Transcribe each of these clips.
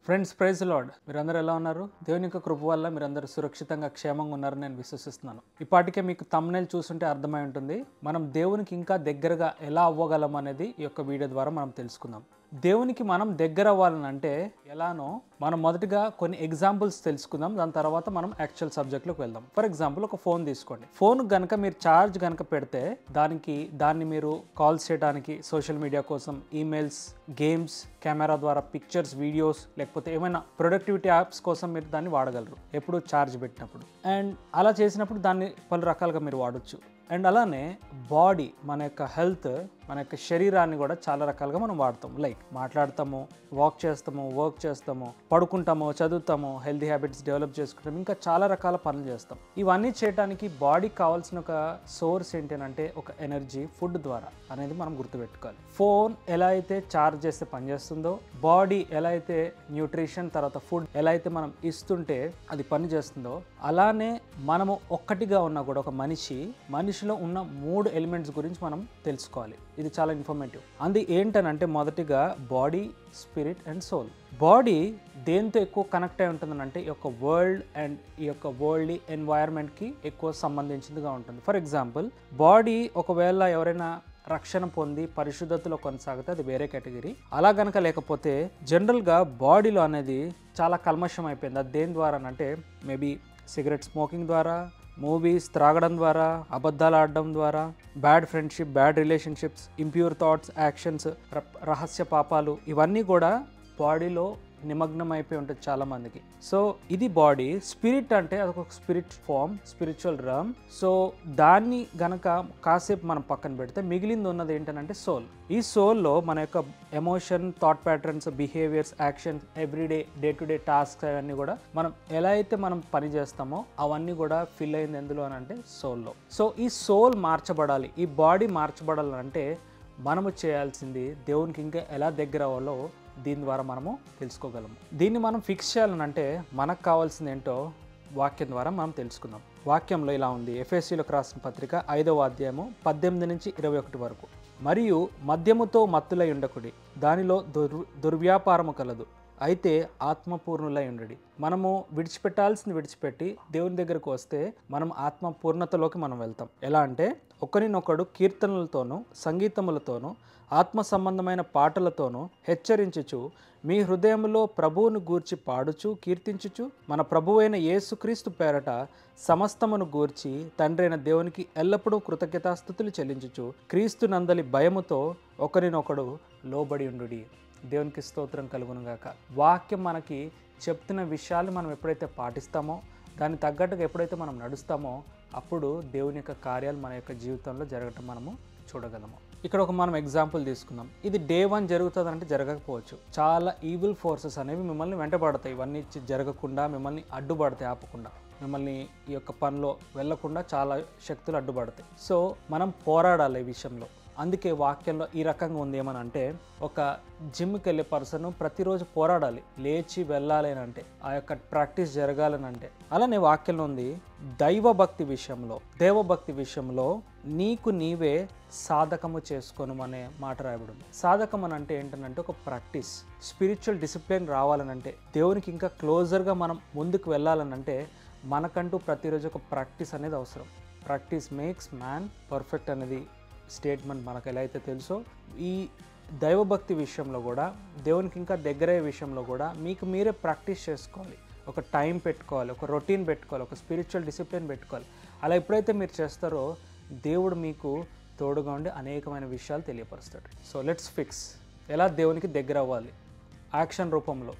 Friends praise lord, మీరందరూ ఎలా ఉన్నారు? దేవుని యొక్క కృప వల్ల మీరందరూ సురక్షితంగా క్షేమంగా ఉన్నారని నేను విశ్వసిస్తున్నాను. ఇప్పటికే మీకు థంబ్నెయిల్ చూస్తుంటే అర్థమై ఉంటుంది, మనం దేవునికి ఇంకా దగ్గరగా ఎలా అవ్వగలం అనేది ఈ యొక్క వీడియో ద్వారా మనం తెలుసుకుందాం. దేవునికి మనం దగ్గర అవ్వాలనంటే ఎలానో మనం మొదటిగా కొన్ని ఎగ్జాంపుల్స్ తెలుసుకుందాం. దాని తర్వాత మనం యాక్చువల్ సబ్జెక్ట్లోకి వెళ్దాం. ఫర్ ఎగ్జాంపుల్, ఒక ఫోన్ తీసుకోండి. ఫోన్ కనుక మీరు ఛార్జ్ కనుక పెడితే దాన్ని మీరు కాల్స్ చేయడానికి, సోషల్ మీడియా కోసం, ఈమెయిల్స్, గేమ్స్, కెమెరా ద్వారా పిక్చర్స్, వీడియోస్, లేకపోతే ఏమైనా ప్రొడక్టివిటీ యాప్స్ కోసం మీరు దాన్ని వాడగలరు ఎప్పుడు ఛార్జ్ పెట్టినప్పుడు. అండ్ అలా చేసినప్పుడు దాన్ని పలు రకాలుగా మీరు వాడచ్చు. అండ్ అలానే బాడీ, మన యొక్క హెల్త్, మన యొక్క శరీరాన్ని కూడా చాలా రకాలుగా మనం వాడతాం. లైక్ మాట్లాడతాము, వాక్ చేస్తాము, వర్క్ చేస్తాము, పడుకుంటాము, చదువుతాము, హెల్తీ హ్యాబిట్స్ డెవలప్ చేసుకుంటాము, ఇంకా చాలా రకాల పనులు చేస్తాం. ఇవన్నీ చేయడానికి బాడీకి కావాల్సిన ఒక సోర్స్ ఏంటంటే ఒక ఎనర్జీ, ఫుడ్ ద్వారా అనేది మనం గుర్తుపెట్టుకోవాలి. ఫోన్ ఎలా అయితే ఛార్జ్ చేస్తే పనిచేస్తుందో, బాడీ ఎలా అయితే న్యూట్రిషన్ తర్వాత ఫుడ్ ఎలా అయితే మనం ఇస్తుంటే అది పని చేస్తుందో, అలానే మనము ఒక్కటిగా ఉన్నా కూడా ఒక మనిషిలో ఉన్న 3 ఎలిమెంట్స్ గురించి మనం తెలుసుకోవాలి. ఇది చాలా ఇన్ఫర్మేటివ్. అది ఏంటనంటే మొదటిగా body, spirit and soul. Body దేంతో ఎక్కువ కనెక్ట్ అయి ఉంటుందంటే ఈ యొక్క వరల్డ్ అండ్ ఈ యొక్క వరల్డ్ ఎన్వైరన్మెంట్కి ఎక్కువ సంబంధించిందిగా ఉంటుంది. ఫర్ ఎగ్జాంపుల్, బాడీ ఒకవేళ ఎవరైనా రక్షణ పొంది పరిశుద్ధతలో కొనసాగితే అది వేరే కేటగిరీ. అలా గనక లేకపోతే జనరల్గా బాడీలో అనేది చాలా కల్మషం అయిపోయింది. అది దేని ద్వారా అంటే మేబీ సిగరెట్ స్మోకింగ్ ద్వారా, మూవీస్ త్రాగడం ద్వారా, అబద్ధాలు ఆడడం ద్వారా, bad friendship, bad relationships, impure thoughts, actions, రహస్య పాపాలు, ఇవన్నీ కూడా బాడీలో నిమగ్నం అయిపోయి ఉంటుంది చాలా మందికి. సో ఇది బాడీ. స్పిరిట్ అంటే అదొక స్పిరిట్ ఫామ్, స్పిరిచువల్ రమ్. సో దాన్ని గనక కాసేపు మనం పక్కన పెడితే మిగిలింది ఉన్నది ఏంటంటే సోల్. ఈ సోల్లో మన యొక్క emotion, thought patterns, behaviours, actions, everyday, day to day tasks అవన్నీ కూడా మనం ఎలా అయితే మనం పని చేస్తామో అవన్నీ కూడా ఫిల్ అయింది ఎందులో అని అంటే సోల్లో. సో ఈ సోల్ మార్చబడాలి, ఈ బాడీ మార్చబడాలంటే మనము చేయాల్సింది దేవునికి ఇంకా ఎలా దగ్గర అవ్వాలో దీని ద్వారా మనము తెలుసుకోగలము. దీన్ని మనం ఫిక్స్ చేయాలనంటే మనకు కావాల్సింది ఏంటో వాక్యం ద్వారా మనం తెలుసుకుందాం. వాక్యంలో ఇలా ఉంది. ఎఫెసీయులకు రాసిన పత్రిక 5వ అధ్యాయము 18 నుంచి 21 వరకు. మరియు మద్యముతో మత్తులై ఉండకుడి, దానిలో దుర్వ్యాపారము కలదు, అయితే ఆత్మపూర్ణులై ఉండడి. మనము విడిచిపెట్టాల్సింది విడిచిపెట్టి దేవుని దగ్గరకు వస్తే మనం ఆత్మపూర్ణతలోకి మనం వెళ్తాం. ఎలా అంటే ఒకరినొకడు కీర్తనలతోనూ సంగీతములతోనూ ఆత్మ సంబంధమైన పాటలతోనూ హెచ్చరించుచు మీ హృదయములో ప్రభువును గూర్చి పాడుచు కీర్తించుచు మన ప్రభువైన యేసుక్రీస్తు పేరట సమస్తమును గూర్చి తండ్రైన దేవునికి ఎల్లప్పుడూ కృతజ్ఞతాస్తుతులు చెల్లించుచు క్రీస్తు నందలి భయముతో ఒకరినొకడు లోబడి ఉండుడి. దేవునికి స్తోత్రం కలుగునుగాక. వాక్యం మనకి చెప్తున్న విషయాలు మనం ఎప్పుడైతే పాటిస్తామో, దాన్ని తగ్గట్టుగా ఎప్పుడైతే మనం నడుస్తామో, అప్పుడు దేవుని యొక్క కార్యాలు మన యొక్క జీవితంలో జరగటం మనము చూడగలము. ఇక్కడ మనం ఎగ్జాంపుల్ తీసుకుందాం. ఇది డే 1 జరుగుతుంది అంటే జరగకపోవచ్చు. చాలా ఈవిల్ ఫోర్సెస్ అనేవి మిమ్మల్ని వెంటబడతాయి. ఇవన్నీ జరగకుండా మిమ్మల్ని అడ్డుపడతాయి, ఆపకుండా మిమ్మల్ని ఈ యొక్క పనిలో వెళ్లకుండా చాలా శక్తులు అడ్డుపడతాయి. సో మనం పోరాడాలి ఈ విషయంలో. అందుకే వాక్యంలో ఈ రకంగా ఉంది. ఏమనంటే ఒక జిమ్కి వెళ్ళే పర్సన్ ప్రతిరోజు పోరాడాలి, లేచి వెళ్ళాలి అని అంటే, ఆ యొక్క ప్రాక్టీస్ జరగాలని అంటే. అలానే వాక్యంలో ఉంది దైవభక్తి విషయంలో నీకు నీవే సాధకము చేసుకోను అనే మాట రాయబడింది. సాధకం అని అంటే ఏంటంటే ఒక ప్రాక్టీస్, స్పిరిచువల్ డిసిప్లిన్ రావాలనంటే, దేవునికి ఇంకా క్లోజర్గా మనం ముందుకు వెళ్ళాలనంటే మనకంటూ ప్రతిరోజు ఒక ప్రాక్టీస్ అనేది అవసరం. ప్రాక్టీస్ మేక్స్ మ్యాన్ పర్ఫెక్ట్ అనేది స్టేట్మెంట్ మనకు ఎలా అయితే తెలుసో, ఈ దైవభక్తి విషయంలో కూడా, దేవునికి ఇంకా దగ్గరయ్యే విషయంలో కూడా మీకు మీరే ప్రాక్టీస్ చేసుకోవాలి. ఒక టైం పెట్టుకోవాలి, ఒక రొటీన్ పెట్టుకోవాలి, ఒక స్పిరిచువల్ డిసిప్లిన్ పెట్టుకోవాలి. అలా ఎప్పుడైతే మీరు చేస్తారో దేవుడు మీకు తోడుగా ఉండి అనేకమైన విషయాలు తెలియపరుస్తాడు. సో లెట్స్ ఫిక్స్ ఎలా దేవునికి దగ్గర అవ్వాలి. యాక్షన్ రూపంలో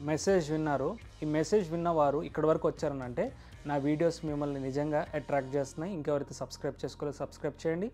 మెసేజ్ విన్నారు. ఈ మెసేజ్ విన్నవారు ఇక్కడి వరకు వచ్చారనంటే నా వీడియోస్ మిమ్మల్ని నిజంగా అట్రాక్ట్ చేస్తున్నాయి. ఇంకెవరైతే సబ్స్క్రైబ్ చేసుకోలేదో సబ్స్క్రైబ్ చేయండి.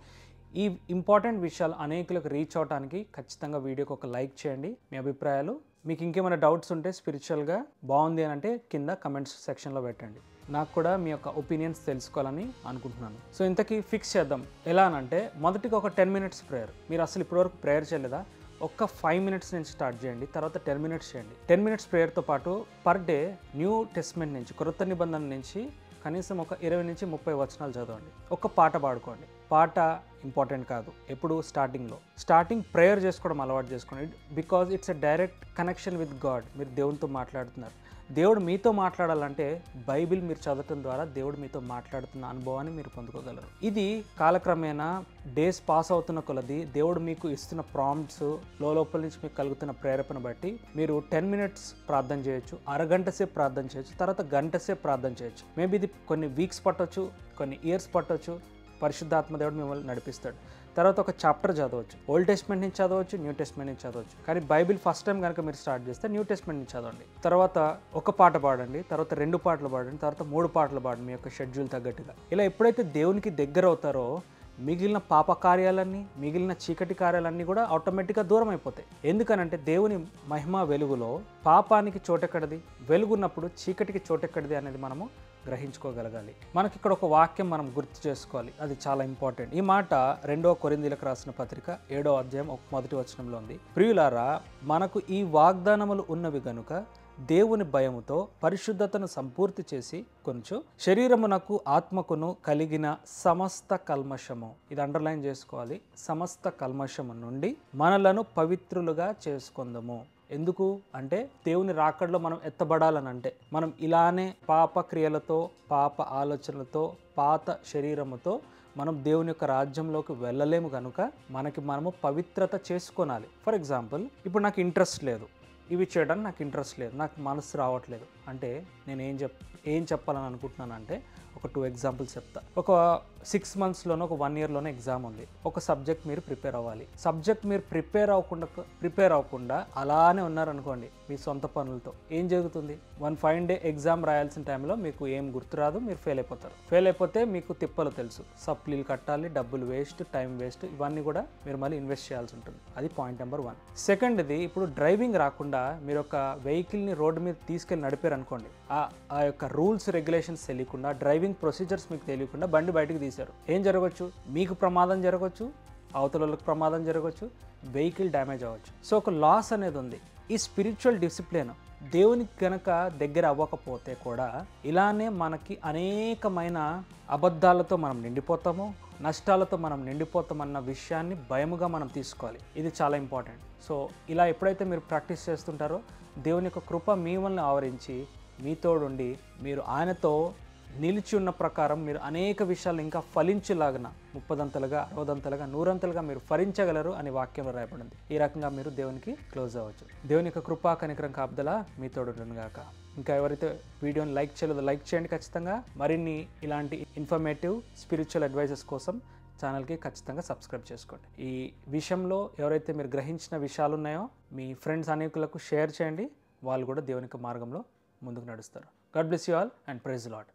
ఈ ఇంపార్టెంట్ విషయాలు అనేకులకు రీచ్ అవడానికి ఖచ్చితంగా వీడియోకి ఒక లైక్ చేయండి. మీ అభిప్రాయాలు, మీకు ఇంకేమైనా డౌట్స్ ఉంటే స్పిరిచువల్గా బాగుంది అని అంటే కింద కమెంట్స్ సెక్షన్లో పెట్టండి. నాకు కూడా మీ యొక్క ఒపీనియన్స్ తెలుసుకోవాలని అనుకుంటున్నాను. సో ఇంతకీ ఫిక్స్ చేద్దాం. ఎలా అనంటే మొదటిగా ఒక 10 minutes ప్రేయర్. మీరు అసలు ఇప్పటివరకు ప్రేయర్ చేయలేదా? ఒక్క 5 minutes నుంచి స్టార్ట్ చేయండి, తర్వాత 10 minutes చేయండి. 10 minutes ప్రేయర్తో పాటు పర్ డే న్యూ టెస్ట్మెంట్ నుంచి, క్రొత్త నిబంధన నుంచి కనీసం ఒక 20 నుంచి 30 వచనాలు చదవండి. ఒక పాట పాడుకోండి. పాట ఇంపార్టెంట్ కాదు. ఎప్పుడు స్టార్టింగ్ ప్రేయర్ చేసుకోవడం అలవాటు చేసుకోండి. Because it's a direct connection with God. మీరు దేవునితో మాట్లాడుతున్నారు. దేవుడు మీతో మాట్లాడాలంటే బైబిల్ మీరు చదవటం ద్వారా దేవుడు మీతో మాట్లాడుతున్న అనుభవాన్ని మీరు పొందుకోగలరు. ఇది కాలక్రమేణా డేస్ పాస్ అవుతున్న కొలది దేవుడు మీకు ఇస్తున్న ప్రాంప్ట్స్ లోపల నుంచి మీకు కలుగుతున్న ప్రేరేపణ బట్టి మీరు 10 minutes ప్రార్థన చేయొచ్చు, అరగంట సేపు ప్రార్థన చేయొచ్చు, తర్వాత గంట సేపు ప్రార్థన చేయొచ్చు. మేబీ ఇది కొన్ని వీక్స్ పట్టొచ్చు, కొన్ని ఇయర్స్ పట్టొచ్చు. పరిశుద్ధాత్మ దేవుడు మిమ్మల్ని నడిపిస్తాడు. తర్వాత ఒక చాప్టర్ చదవచ్చు, ఓల్డ్ టెస్ట్మెంట్ నుంచి చదవచ్చు, న్యూ టెస్ట్మెంట్ నుంచి చదవచ్చు. కానీ బైబిల్ ఫస్ట్ టైం కనుక మీరు స్టార్ట్ చేస్తే న్యూ టెస్ట్మెంట్ నుంచి చదవండి. తర్వాత ఒక పాట పాడండి, తర్వాత 2 పాటలు పాడండి, తర్వాత 3 పాటలు పాడండి మీ యొక్క షెడ్యూల్ తగ్గట్టుగా. ఇలా ఎప్పుడైతే దేవునికి దగ్గర అవుతారో మిగిలిన పాప కార్యాలన్నీ, మిగిలిన చీకటి కార్యాలన్నీ కూడా ఆటోమేటిక్గా దూరం అయిపోతాయి. ఎందుకనంటే దేవుని మహిమ వెలుగులో పాపానికి చోటెక్కడిది, వెలుగున్నప్పుడు చీకటికి చోటెక్కడిది అనేది మనము గ్రహించుకోగలగాలి. మనకి ఇక్కడ ఒక వాక్యం మనం గుర్తు చేసుకోవాలి, అది చాలా ఇంపార్టెంట్. ఈ మాట 2 కొరింథీయులకు రాసిన పత్రిక 7వ అధ్యాయం 1వ వచనంలో ఉంది. ప్రియులారా, మనకు ఈ వాగ్దానములు ఉన్నవి గనుక దేవుని భయముతో పరిశుద్ధతను సంపూర్తి చేసి కొంచెం శరీరమునకు ఆత్మకును కలిగిన సమస్త కల్మషము, ఇది అండర్లైన్ చేసుకోవాలి, సమస్త కల్మషము నుండి మనలను పవిత్రులుగా చేసుకుందాము. ఎందుకు అంటే దేవుని రాకడలో మనం ఎత్తబడాలని, అంటే మనం ఇలానే పాప క్రియలతో, పాప ఆలోచనలతో, పాత శరీరముతో మనం దేవుని యొక్క రాజ్యంలోకి వెళ్ళలేము కనుక మనము పవిత్రత చేసుకోనాలి. ఫర్ ఎగ్జాంపుల్, ఇప్పుడు నాకు ఇంట్రెస్ట్ లేదు, ఇవి చేయడానికి నాకు ఇంట్రెస్ట్ లేదు, నాకు మనసు రావట్లేదు అంటే నేను ఏం చెప్పాలని అనుకుంటున్నాను అంటే ఒక 2 ఎగ్జాంపుల్స్ చెప్తా. ఒక 6 monthsలోనో ఒక 1 yearలోనో ఎగ్జామ్ ఉంది. ఒక సబ్జెక్ట్ మీరు ప్రిపేర్ అవ్వాలి. సబ్జెక్ట్ మీరు ప్రిపేర్ అవ్వకుండా అలానే ఉన్నారనుకోండి మీ సొంత పనులతో, ఏం జరుగుతుంది? 1 fine day ఎగ్జామ్ రాయాల్సిన టైంలో మీకు ఏం గుర్తురాదు, మీరు ఫెయిల్ అయిపోతారు. ఫెయిల్ అయిపోతే మీకు తిప్పలు తెలుసు, సప్లీలు కట్టాలి, డబ్బులు వేస్ట్, టైం వేస్ట్, ఇవన్నీ కూడా మీరు మళ్ళీ ఇన్వెస్ట్ చేయాల్సి ఉంటుంది. అది పాయింట్ నెంబర్ 1. సెకండ్ది, ఇప్పుడు డ్రైవింగ్ రాకుండా మీరు ఒక వెహికల్ని రోడ్డు మీద తీసుకెళ్ళి నడిపారు అనుకోండి, ఆ యొక్క రూల్స్ రెగ్యులేషన్స్ తెలియకుండా, డ్రైవింగ్ ప్రొసీజర్స్ మీకు తెలియకుండా బండి బయటకు తీశారు. ఏం జరగవచ్చు? మీకు ప్రమాదం జరగవచ్చు, అవతల వాళ్ళకి ప్రమాదం జరగవచ్చు, వెహికల్ డ్యామేజ్ అవ్వచ్చు. సో ఒక లాస్ అనేది ఉంది. ఈ స్పిరిచువల్ డిసిప్లిన్ దేవునికి గనక దగ్గర అవ్వకపోతే కూడా ఇలానే మనకి అనేకమైన అబద్ధాలతో మనం నిండిపోతాము, నష్టాలతో మనం నిండిపోతామన్న విషయాన్ని భయముగా మనం తీసుకోవాలి. ఇది చాలా ఇంపార్టెంట్. సో ఇలా ఎప్పుడైతే మీరు ప్రాక్టీస్ చేస్తుంటారో దేవుని యొక్క కృప మిమ్మల్ని ఆవరించి మీతోడుండి మీరు ఆయనతో నిలిచి ఉన్న ప్రకారం మీరు అనేక విషయాలు ఇంకా ఫలించేలాగన 30దంతలుగా, 60దంతలుగా, 100ంతలుగా మీరు ఫలించగలరు అని వాక్యంలో రాయబడింది. ఈ రకంగా మీరు దేవునికి క్లోజ్ అవ్వచ్చు. దేవుని యొక్క కృపా కనికరం కాపుదల మీతోడుండును గాక. ఇంకా ఎవరైతే వీడియోని లైక్ చేయలేదో లైక్ చేయండి ఖచ్చితంగా. మరిన్ని ఇలాంటి ఇన్ఫర్మేటివ్ స్పిరిచువల్ అడ్వైజెస్ కోసం ఛానల్కి ఖచ్చితంగా సబ్స్క్రైబ్ చేసుకోండి. ఈ విషయంలో ఎవరైతే మీరు గ్రహించిన విషయాలు ఉన్నాయో మీ ఫ్రెండ్స్ అనేకులకు షేర్ చేయండి. వాళ్ళు కూడా దేవుని యొక్క మార్గంలో ముందుకు నడుస్తారు. God bless you all and praise the lord.